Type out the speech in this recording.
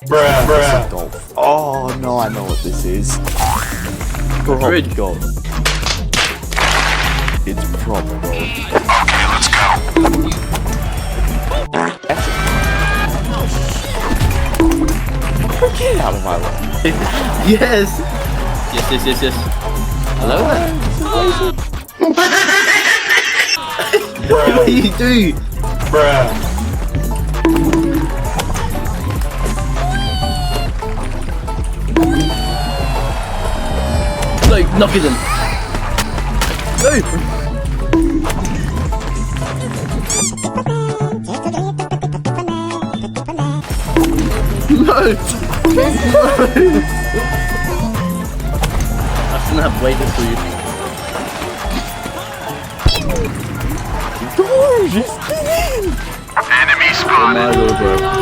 Bruh. Golf. Oh no, I know what this is. Proper golf. It's proper golf. Okay, let's go. Get out of my way. Yes. Yes. Hello there. What do you do? Bruh. No, knock it in. No. No. I shouldn't have waited for you. Gorgeous. Enemy Oh spotted. my lord, bro.